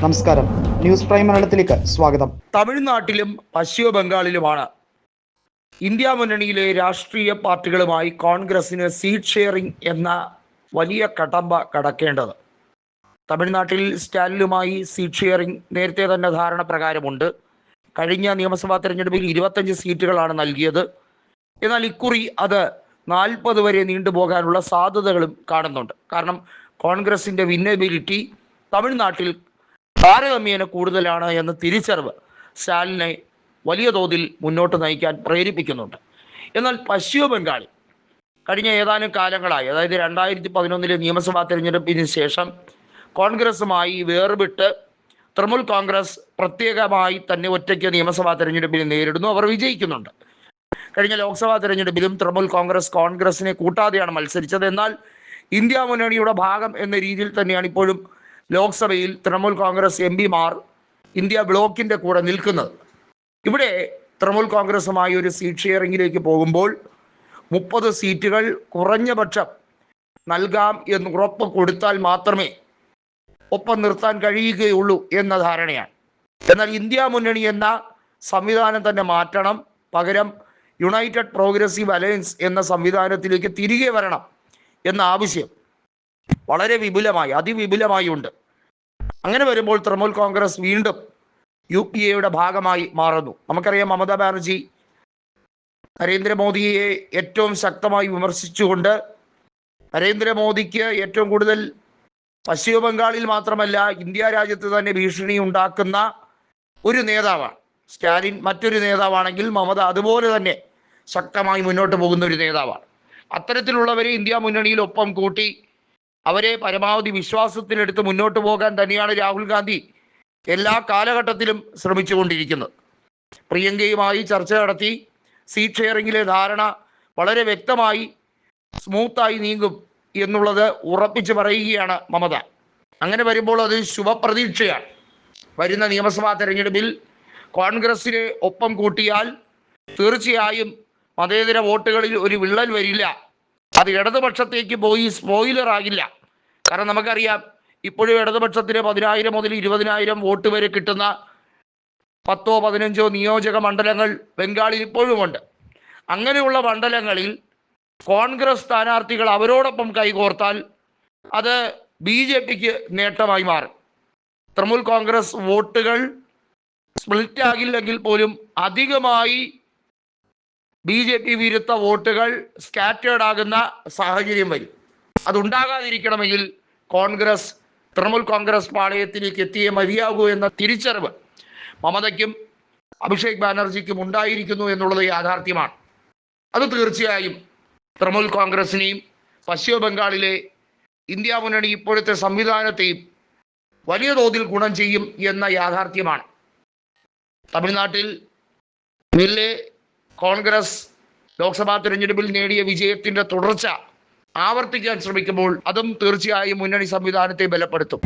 നമസ്കാരം, news prime മലയാളത്തിലേക്ക് സ്വാഗതം. തമിഴ്നാട്ടിലും പശ്ചിമ ബംഗാളിലുമാണ് ഇന്ത്യ മുന്നണിയിലെ രാഷ്ട്രീയ പാർട്ടികളുമായി കോൺഗ്രസിന് സീറ്റ് ഷെയറിംഗ് എന്ന വലിയ കടമ്പ കടക്കേണ്ടത്. തമിഴ്നാട്ടിൽ സ്റ്റാലിനുമായി സീറ്റ് ഷെയറിംഗ് നേരത്തെ തന്നെ ധാരണ പ്രകാരമുണ്ട്. കഴിഞ്ഞ നിയമസഭാ തെരഞ്ഞെടുപ്പിൽ 25 സീറ്റുകളാണ് നൽകിയത്. എന്നാൽ ഇക്കുറി അത് 40 വരെ നീണ്ടുപോകാനുള്ള സാധ്യതകളും കാണുന്നുണ്ട്. കാരണം കോൺഗ്രസിൻ്റെ വിന്നബിലിറ്റി തമിഴ്നാട്ടിൽ താരതമ്യേന കൂടുതലാണ് എന്ന തിരിച്ചറിവ് സ്റ്റാലിനെ വലിയ തോതിൽ മുന്നോട്ട് നയിക്കാൻ പ്രേരിപ്പിക്കുന്നുണ്ട്. എന്നാൽ പശ്ചിമ ബംഗാളിൽ കഴിഞ്ഞ ഏതാനും കാലങ്ങളായി, അതായത് 2011 നിയമസഭാ തെരഞ്ഞെടുപ്പിന് ശേഷം കോൺഗ്രസുമായി വേർപെട്ട് തൃണമൂൽ കോൺഗ്രസ് പ്രത്യേകമായി തന്നെ ഒറ്റയ്ക്ക് നിയമസഭാ തെരഞ്ഞെടുപ്പിൽ നേരിടുന്നു. അവർ വിജയിക്കുന്നുണ്ട്. കഴിഞ്ഞ ലോക്സഭാ തെരഞ്ഞെടുപ്പിലും തൃണമൂൽ കോൺഗ്രസിനെ കൂട്ടാതെയാണ് മത്സരിച്ചത്. എന്നാൽ ഇന്ത്യ മുന്നണിയുടെ ഭാഗം എന്ന രീതിയിൽ തന്നെയാണ് ഇപ്പോഴും ലോക്സഭയിൽ തൃണമൂൽ കോൺഗ്രസ് എംപിമാർ ഇന്ത്യ ബ്ലോക്കിൻ്റെ കൂടെ നിൽക്കുന്നത്. ഇവിടെ തൃണമൂൽ കോൺഗ്രസുമായി ഒരു സീറ്റ് ഷെയറിങ്ങിലേക്ക് പോകുമ്പോൾ 30 സീറ്റുകൾ കുറഞ്ഞപക്ഷം നൽകാം എന്ന് ഉറപ്പ് കൊടുത്താൽ മാത്രമേ ഒപ്പം നിർത്താൻ കഴിയുകയുള്ളൂ എന്ന ധാരണയാണ്. എന്നാൽ ഇന്ത്യ മുന്നണി എന്ന സംവിധാനം തന്നെ മാറ്റണം, പകരം യുണൈറ്റഡ് പ്രോഗ്രസീവ് അലയൻസ് എന്ന സംവിധാനത്തിലേക്ക് തിരികെ വരണം എന്ന ആവശ്യം വളരെ അതിവിപുലമായി ഉണ്ട്. അങ്ങനെ വരുമ്പോൾ തൃണമൂൽ കോൺഗ്രസ് വീണ്ടും UPAയുടെ ഭാഗമായി മാറുന്നു. നമുക്കറിയാം, മമതാ ബാനർജി നരേന്ദ്രമോദിയെ ഏറ്റവും ശക്തമായി വിമർശിച്ചുകൊണ്ട് നരേന്ദ്രമോദിക്ക് ഏറ്റവും കൂടുതൽ പശ്ചിമ ബംഗാളിൽ മാത്രമല്ല ഇന്ത്യ രാജ്യത്ത് തന്നെ ഭീഷണി ഉണ്ടാക്കുന്ന ഒരു നേതാവാണ് സ്റ്റാലിൻ. മറ്റൊരു നേതാവാണെങ്കിൽ മമത അതുപോലെ തന്നെ ശക്തമായി മുന്നോട്ട് പോകുന്ന ഒരു നേതാവാണ്. അത്തരത്തിലുള്ളവരെ ഇന്ത്യ മുന്നണിയിൽ ഒപ്പം കൂട്ടി അവരെ പരമാവധി വിശ്വാസത്തിലെടുത്ത് മുന്നോട്ട് പോകാൻ തന്നെയാണ് രാഹുൽ ഗാന്ധി എല്ലാ കാലഘട്ടത്തിലും ശ്രമിച്ചുകൊണ്ടിരിക്കുന്നത്. പ്രിയങ്കയുമായി ചർച്ച നടത്തി സീറ്റ് ഷെയറിങ്ങിലെ ധാരണ വളരെ വ്യക്തമായി സ്മൂത്തായി നീങ്ങും എന്നുള്ളത് ഉറപ്പിച്ച് പറയുകയാണ് മമത. അങ്ങനെ വരുമ്പോൾ അത് ശുഭപ്രതീക്ഷയാണ്. വരുന്ന നിയമസഭാ തെരഞ്ഞെടുപ്പിൽ കോൺഗ്രസിനെ ഒപ്പം കൂട്ടിയാൽ തീർച്ചയായും മതേതര വോട്ടുകളിൽ ഒരു വിള്ളൽ വരില്ല. അത് ഇടതുപക്ഷത്തേക്ക് പോയി സ്പോയിലർ ആകില്ല. കാരണം നമുക്കറിയാം, ഇപ്പോഴും ഇടതുപക്ഷത്തിന് 10,000 മുതൽ 20,000 വോട്ട് വരെ കിട്ടുന്ന 10-15 നിയോജക മണ്ഡലങ്ങൾ ബംഗാളിൽ ഇപ്പോഴുമുണ്ട്. അങ്ങനെയുള്ള മണ്ഡലങ്ങളിൽ കോൺഗ്രസ് സ്ഥാനാർത്ഥികൾ അവരോടൊപ്പം കൈകോർത്താൽ അത് BJPക്ക് നേട്ടമായി മാറും. തൃണമൂൽ കോൺഗ്രസ് വോട്ടുകൾ സ്പ്ലിറ്റ് ആകില്ലെങ്കിൽ പോലും അധികമായി BJP വിരുദ്ധ വോട്ടുകൾ സ്കാറ്റേർഡ് ആകുന്ന സാഹചര്യം വരും. അതുണ്ടാകാതിരിക്കണമെങ്കിൽ കോൺഗ്രസ് തൃണമൂൽ കോൺഗ്രസ് പാളയത്തിലേക്ക് എത്തിയേ മതിയാകൂ എന്ന തിരിച്ചറിവ് മമതയ്ക്കും അഭിഷേക് ബാനർജിക്കും ഉണ്ടായിരിക്കുന്നു എന്നുള്ളത് യാഥാർത്ഥ്യമാണ്. അത് തീർച്ചയായും തൃണമൂൽ കോൺഗ്രസിനെയും പശ്ചിമ ബംഗാളിലെ ഇന്ത്യ മുന്നണി ഇപ്പോഴത്തെ സംവിധാനത്തെയും വലിയ തോതിൽ ഗുണം ചെയ്യും എന്ന യാഥാർത്ഥ്യമാണ്. തമിഴ്നാട്ടിൽ നിലവിലെ കോൺഗ്രസ് ലോക്സഭാ തെരഞ്ഞെടുപ്പിൽ നേടിയ വിജയത്തിൻ്റെ തുടർച്ച ആവർത്തിക്കാൻ ശ്രമിക്കുമ്പോൾ അതും തീർച്ചയായും മുന്നണി സംവിധാനത്തെ ബലപ്പെടുത്തും.